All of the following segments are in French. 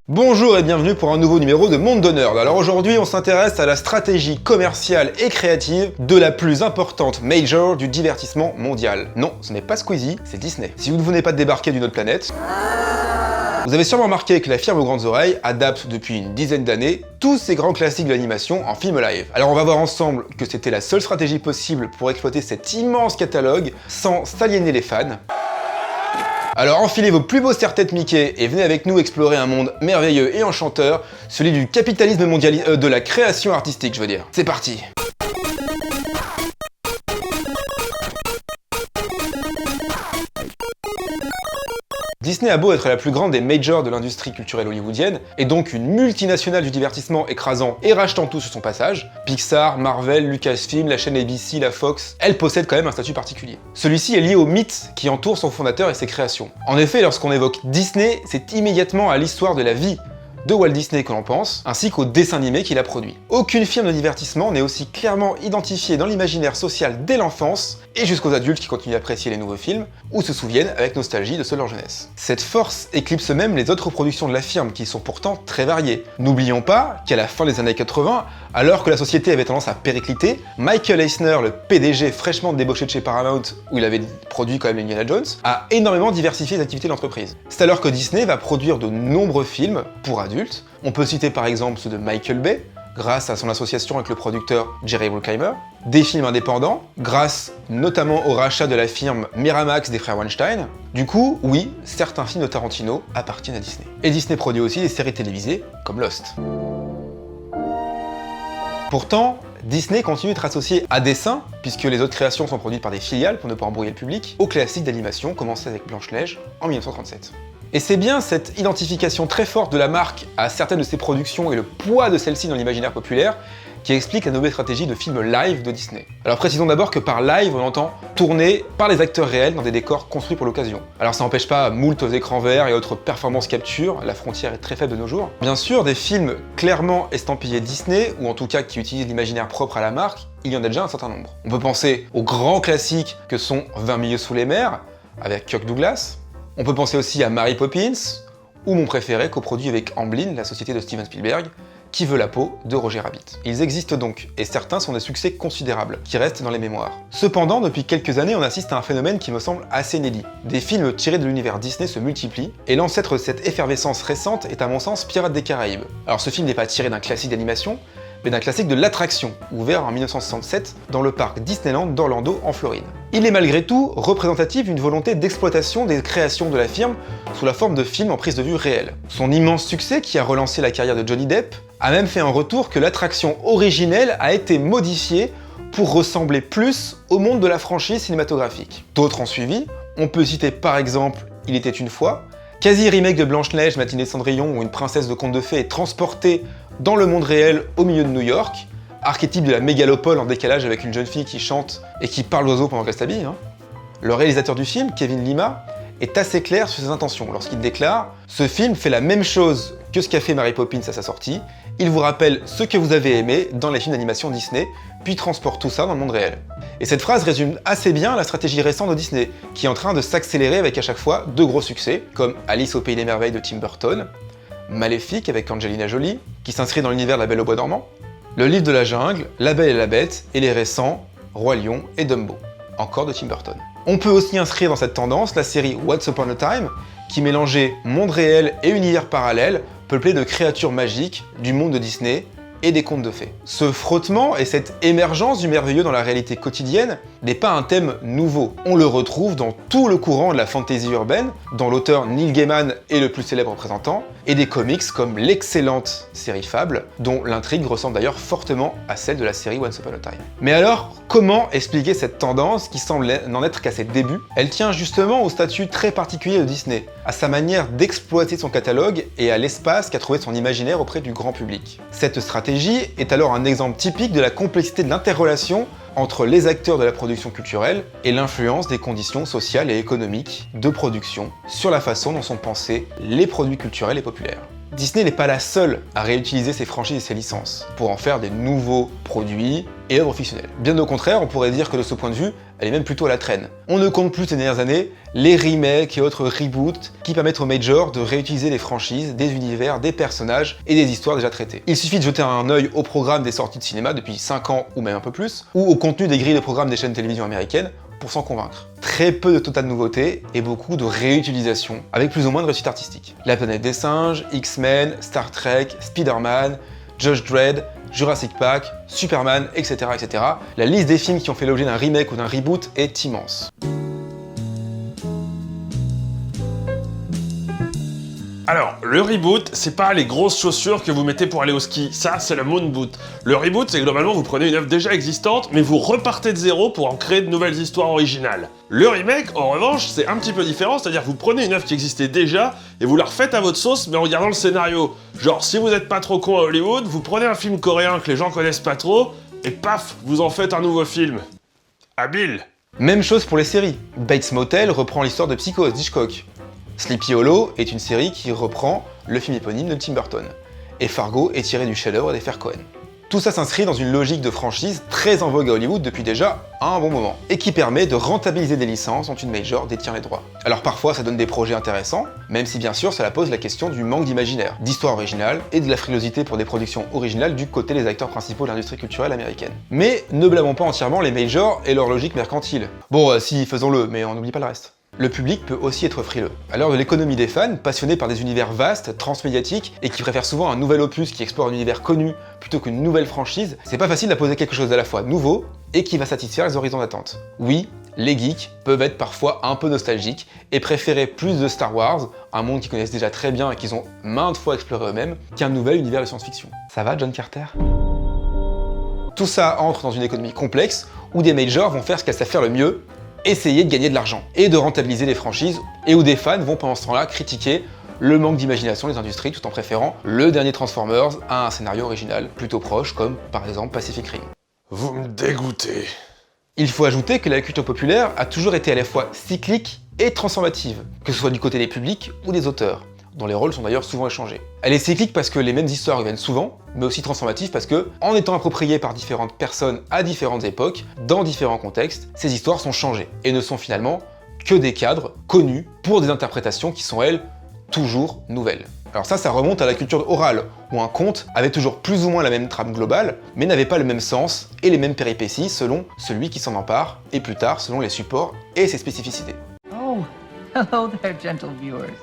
Bonjour et bienvenue pour un nouveau numéro de Monde de Nerd. Alors aujourd'hui on s'intéresse à la stratégie commerciale et créative de la plus importante major du divertissement mondial. Non, ce n'est pas Squeezie, c'est Disney. Si vous ne venez pas de débarquer d'une autre planète, vous avez sûrement remarqué que la firme aux grandes oreilles adapte depuis une dizaine d'années tous ces grands classiques de l'animation en film live. Alors on va voir ensemble que c'était la seule stratégie possible pour exploiter cet immense catalogue sans s'aliéner les fans. Alors enfilez vos plus beaux serre-têtes Mickey et venez avec nous explorer un monde merveilleux et enchanteur, celui du capitalisme mondialisé, de la création artistique je veux dire. C'est parti! Disney a beau être la plus grande des majors de l'industrie culturelle hollywoodienne, et donc une multinationale du divertissement écrasant et rachetant tout sur son passage, Pixar, Marvel, Lucasfilm, la chaîne ABC, la Fox, elle possède quand même un statut particulier. Celui-ci est lié au mythe qui entoure son fondateur et ses créations. En effet, lorsqu'on évoque Disney, c'est immédiatement à l'histoire de la vie de Walt Disney que l'on pense, ainsi qu'au dessin animé qu'il a produit. Aucune firme de divertissement n'est aussi clairement identifiée dans l'imaginaire social dès l'enfance, et jusqu'aux adultes qui continuent d'apprécier les nouveaux films, ou se souviennent avec nostalgie de ceux de leur jeunesse. Cette force éclipse même les autres productions de la firme, qui sont pourtant très variées. N'oublions pas qu'à la fin des années 80, alors que la société avait tendance à péricliter, Michael Eisner, le PDG fraîchement débauché de chez Paramount, où il avait produit quand même les Indiana Jones, a énormément diversifié les activités de l'entreprise. C'est alors que Disney va produire de nombreux films pour adultes. On peut citer par exemple ceux de Michael Bay, grâce à son association avec le producteur Jerry Bruckheimer, des films indépendants, grâce notamment au rachat de la firme Miramax des frères Weinstein. Du coup, oui, certains films de Tarantino appartiennent à Disney. Et Disney produit aussi des séries télévisées comme Lost. Pourtant, Disney continue d'être associé à dessin, puisque les autres créations sont produites par des filiales pour ne pas embrouiller le public, aux classiques d'animation commencés avec Blanche-Neige en 1937. Et c'est bien cette identification très forte de la marque à certaines de ses productions et le poids de celles-ci dans l'imaginaire populaire qui explique la nouvelle stratégie de films live de Disney. Alors précisons d'abord que par live, on entend tourner par les acteurs réels dans des décors construits pour l'occasion. Alors ça n'empêche pas moult aux écrans verts et autres performances capture, la frontière est très faible de nos jours. Bien sûr, des films clairement estampillés Disney, ou en tout cas qui utilisent l'imaginaire propre à la marque, il y en a déjà un certain nombre. On peut penser aux grands classiques que sont 20 milieux sous les mers, avec Kirk Douglas. On peut penser aussi à Mary Poppins, ou mon préféré, coproduit avec Amblin, la société de Steven Spielberg, Qui veut la peau de Roger Rabbit. Ils existent donc, et certains sont des succès considérables, qui restent dans les mémoires. Cependant, depuis quelques années, on assiste à un phénomène qui me semble assez inédit. Des films tirés de l'univers Disney se multiplient, et l'ancêtre de cette effervescence récente est à mon sens Pirates des Caraïbes. Alors ce film n'est pas tiré d'un classique d'animation, mais d'un classique de l'attraction, ouvert en 1967 dans le parc Disneyland d'Orlando en Floride. Il est malgré tout représentatif d'une volonté d'exploitation des créations de la firme sous la forme de films en prise de vue réelle. Son immense succès qui a relancé la carrière de Johnny Depp a même fait un retour que l'attraction originelle a été modifiée pour ressembler plus au monde de la franchise cinématographique. D'autres ont suivi, on peut citer par exemple Il était une fois, quasi remake de Blanche-Neige, Matinée de Cendrillon où une princesse de conte de fées est transportée dans le monde réel au milieu de New York, archétype de la mégalopole en décalage avec une jeune fille qui chante et qui parle d'oiseaux pendant qu'elle s'habille. Le réalisateur du film, Kevin Lima, est assez clair sur ses intentions lorsqu'il déclare « Ce film fait la même chose que ce qu'a fait Mary Poppins à sa sortie, il vous rappelle ce que vous avez aimé dans les films d'animation Disney, puis transporte tout ça dans le monde réel. » Et cette phrase résume assez bien la stratégie récente de Disney, qui est en train de s'accélérer avec à chaque fois de gros succès, comme Alice au Pays des Merveilles de Tim Burton, Maléfique avec Angelina Jolie, qui s'inscrit dans l'univers de La Belle au Bois dormant, Le Livre de la Jungle, La Belle et la Bête, et les récents Roi Lion et Dumbo, encore de Tim Burton. On peut aussi inscrire dans cette tendance la série Once Upon a Time, qui mélangeait monde réel et univers parallèle, peuplé de créatures magiques du monde de Disney et des contes de fées. Ce frottement et cette émergence du merveilleux dans la réalité quotidienne n'est pas un thème nouveau. On le retrouve dans tout le courant de la fantasy urbaine, dont l'auteur Neil Gaiman est le plus célèbre représentant, et des comics comme l'excellente série Fable, dont l'intrigue ressemble d'ailleurs fortement à celle de la série Once Upon a Time. Mais alors, comment expliquer cette tendance qui semble n'en être qu'à ses débuts? Elle tient justement au statut très particulier de Disney, à sa manière d'exploiter son catalogue et à l'espace qu'a trouvé son imaginaire auprès du grand public. Cette stratégie est alors un exemple typique de la complexité de l'interrelation entre les acteurs de la production culturelle et l'influence des conditions sociales et économiques de production sur la façon dont sont pensés les produits culturels et populaires. Disney n'est pas la seule à réutiliser ses franchises et ses licences pour en faire des nouveaux produits et œuvres fictionnelles. Bien au contraire, on pourrait dire que de ce point de vue, elle est même plutôt à la traîne. On ne compte plus ces dernières années les remakes et autres reboots qui permettent aux majors de réutiliser les franchises, des univers, des personnages et des histoires déjà traitées. Il suffit de jeter un œil au programme des sorties de cinéma depuis 5 ans ou même un peu plus, ou au contenu des grilles de programmes des chaînes de télévision américaines pour s'en convaincre. Très peu de totales nouveautés et beaucoup de réutilisation, avec plus ou moins de réussite artistique. La planète des singes, X-Men, Star Trek, Spider-Man, Judge Dredd, Jurassic Park, Superman, etc., etc. La liste des films qui ont fait l'objet d'un remake ou d'un reboot est immense. Alors, le reboot, c'est pas les grosses chaussures que vous mettez pour aller au ski, ça c'est le moon boot. Le reboot, c'est globalement vous prenez une œuvre déjà existante, mais vous repartez de zéro pour en créer de nouvelles histoires originales. Le remake, en revanche, c'est un petit peu différent, c'est-à-dire que vous prenez une œuvre qui existait déjà et vous la refaites à votre sauce, mais en regardant le scénario. Genre, si vous êtes pas trop con à Hollywood, vous prenez un film coréen que les gens connaissent pas trop, et paf, vous en faites un nouveau film. Habile. Même chose pour les séries. Bates Motel reprend l'histoire de Psychose d'Hitchcock. Sleepy Hollow est une série qui reprend le film éponyme de Tim Burton. Et Fargo est tiré du chef-d'œuvre des frères Coen. Tout ça s'inscrit dans une logique de franchise très en vogue à Hollywood depuis déjà un bon moment, et qui permet de rentabiliser des licences dont une major détient les droits. Alors parfois ça donne des projets intéressants, même si bien sûr cela pose la question du manque d'imaginaire, d'histoire originale et de la frilosité pour des productions originales du côté des acteurs principaux de l'industrie culturelle américaine. Mais ne blâmons pas entièrement les majors et leur logique mercantile. Bon, si, faisons-le, mais on n'oublie pas le reste. Le public peut aussi être frileux. À l'heure de l'économie des fans, passionnés par des univers vastes, transmédiatiques, et qui préfèrent souvent un nouvel opus qui explore un univers connu plutôt qu'une nouvelle franchise, c'est pas facile d'imposer quelque chose à la fois nouveau et qui va satisfaire les horizons d'attente. Oui, les geeks peuvent être parfois un peu nostalgiques et préférer plus de Star Wars, un monde qu'ils connaissent déjà très bien et qu'ils ont maintes fois exploré eux-mêmes, qu'un nouvel univers de science-fiction. Ça va, John Carter ? Tout ça entre dans une économie complexe où des majors vont faire ce qu'elles savent faire le mieux, essayer de gagner de l'argent et de rentabiliser les franchises, et où des fans vont pendant ce temps-là critiquer le manque d'imagination des industries tout en préférant le dernier Transformers à un scénario original plutôt proche comme par exemple Pacific Rim. Vous me dégoûtez. Il faut ajouter que la culture populaire a toujours été à la fois cyclique et transformative, que ce soit du côté des publics ou des auteurs, dont les rôles sont d'ailleurs souvent échangés. Elle est cyclique parce que les mêmes histoires reviennent souvent, mais aussi transformative parce que, en étant appropriées par différentes personnes à différentes époques, dans différents contextes, ces histoires sont changées et ne sont finalement que des cadres connus pour des interprétations qui sont, elles, toujours nouvelles. Alors ça remonte à la culture orale, où un conte avait toujours plus ou moins la même trame globale, mais n'avait pas le même sens et les mêmes péripéties selon celui qui s'en empare, et plus tard selon les supports et ses spécificités. Oh, hello there, gentle viewers.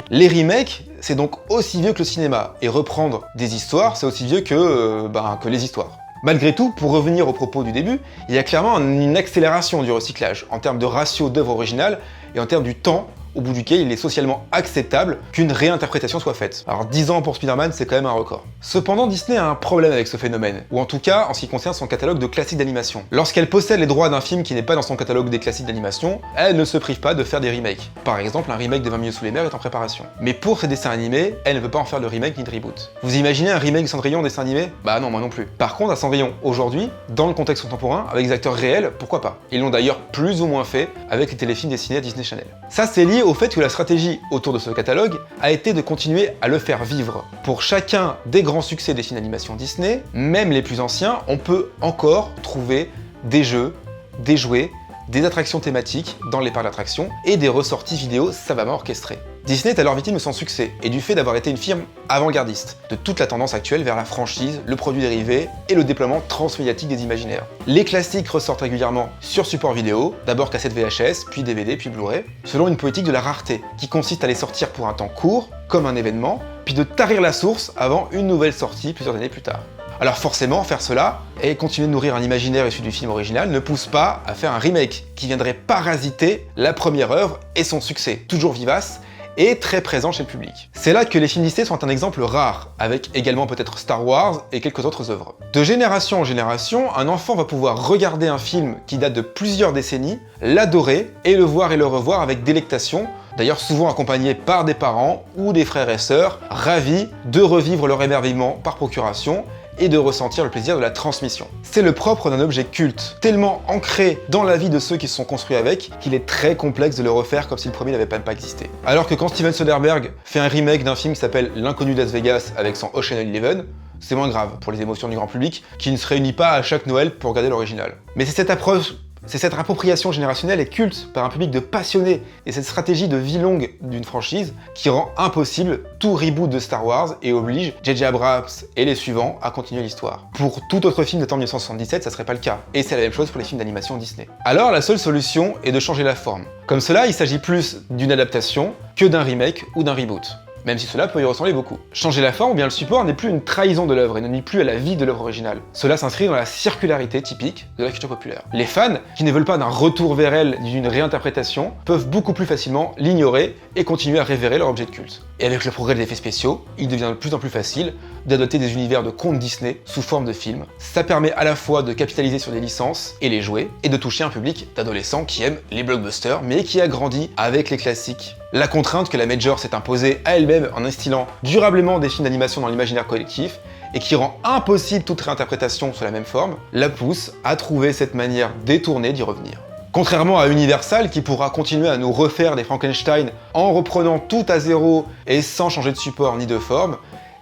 Les remakes, c'est donc aussi vieux que le cinéma, et reprendre des histoires, c'est aussi vieux que les histoires. Malgré tout, pour revenir au propos du début, il y a clairement une accélération du recyclage, en termes de ratio d'œuvres originales et en termes du temps au bout duquel il est socialement acceptable qu'une réinterprétation soit faite. Alors 10 ans pour Spider-Man, c'est quand même un record. Cependant, Disney a un problème avec ce phénomène, ou en tout cas en ce qui concerne son catalogue de classiques d'animation. Lorsqu'elle possède les droits d'un film qui n'est pas dans son catalogue des classiques d'animation, elle ne se prive pas de faire des remakes. Par exemple, un remake de 20 milieux sous les mers est en préparation. Mais pour ses dessins animés, elle ne veut pas en faire de remake ni de reboot. Vous imaginez un remake de Cendrillon en dessin animé ? Bah non, moi non plus. Par contre, à Cendrillon, aujourd'hui, dans le contexte contemporain, avec des acteurs réels, pourquoi pas ? Ils l'ont d'ailleurs plus ou moins fait avec les téléfilms dessinés à Disney Channel. Ça, c'est lié au fait que la stratégie autour de ce catalogue a été de continuer à le faire vivre. Pour chacun des grands succès des films d'animation Disney, même les plus anciens, on peut encore trouver des jeux, des jouets, des attractions thématiques dans les parcs d'attractions et des ressorties vidéo savamment orchestrées. Disney est alors victime de son succès et du fait d'avoir été une firme avant-gardiste de toute la tendance actuelle vers la franchise, le produit dérivé et le déploiement transmédiatique des imaginaires. Les classiques ressortent régulièrement sur support vidéo, d'abord cassette VHS, puis DVD, puis Blu-ray, selon une politique de la rareté qui consiste à les sortir pour un temps court, comme un événement, puis de tarir la source avant une nouvelle sortie plusieurs années plus tard. Alors forcément, faire cela et continuer de nourrir un imaginaire issu du film original ne pousse pas à faire un remake qui viendrait parasiter la première œuvre et son succès, toujours vivace et très présent chez le public. C'est là que les films Disney sont un exemple rare, avec également peut-être Star Wars et quelques autres œuvres. De génération en génération, un enfant va pouvoir regarder un film qui date de plusieurs décennies, l'adorer et le voir et le revoir avec délectation, d'ailleurs souvent accompagné par des parents ou des frères et sœurs, ravis de revivre leur émerveillement par procuration et de ressentir le plaisir de la transmission. C'est le propre d'un objet culte, tellement ancré dans la vie de ceux qui se sont construits avec, qu'il est très complexe de le refaire comme si le premier n'avait même pas existé. Alors que quand Steven Soderbergh fait un remake d'un film qui s'appelle L'inconnu de Las Vegas avec son Ocean Eleven, c'est moins grave pour les émotions du grand public qui ne se réunit pas à chaque Noël pour regarder l'original. Mais c'est cette approche, c'est cette appropriation générationnelle et culte par un public de passionnés et cette stratégie de vie longue d'une franchise qui rend impossible tout reboot de Star Wars et oblige J.J. Abrams et les suivants à continuer l'histoire. Pour tout autre film datant de 1977, ça serait pas le cas. Et c'est la même chose pour les films d'animation Disney. Alors la seule solution est de changer la forme. Comme cela, il s'agit plus d'une adaptation que d'un remake ou d'un reboot. Même si cela peut y ressembler beaucoup. Changer la forme ou bien le support n'est plus une trahison de l'œuvre et ne nuit plus à la vie de l'œuvre originale. Cela s'inscrit dans la circularité typique de la culture populaire. Les fans, qui ne veulent pas d'un retour vers elle d'une réinterprétation, peuvent beaucoup plus facilement l'ignorer et continuer à révérer leur objet de culte. Et avec le progrès des effets spéciaux, il devient de plus en plus facile d'adopter des univers de contes Disney sous forme de films. Ça permet à la fois de capitaliser sur des licences et les jouer, et de toucher un public d'adolescents qui aiment les blockbusters, mais qui a grandi avec les classiques. La contrainte que la Major s'est imposée à elle-même en instillant durablement des films d'animation dans l'imaginaire collectif, et qui rend impossible toute réinterprétation sous la même forme, la pousse à trouver cette manière détournée d'y revenir. Contrairement à Universal qui pourra continuer à nous refaire des Frankenstein en reprenant tout à zéro et sans changer de support ni de forme,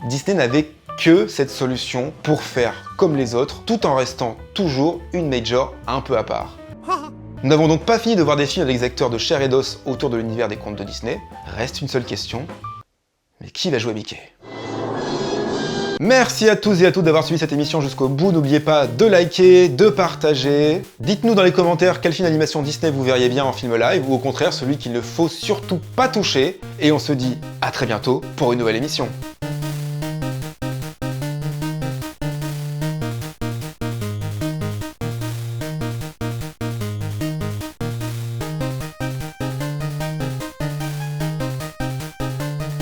Disney n'avait que cette solution pour faire comme les autres tout en restant toujours une Major un peu à part. Nous n'avons donc pas fini de voir des films avec des acteurs de chair et d'os autour de l'univers des contes de Disney. Reste une seule question, mais qui va jouer Mickey ? Merci à tous et à toutes d'avoir suivi cette émission jusqu'au bout. N'oubliez pas de liker, de partager. Dites-nous dans les commentaires quel film d'animation Disney vous verriez bien en film live ou au contraire celui qu'il ne faut surtout pas toucher. Et on se dit à très bientôt pour une nouvelle émission.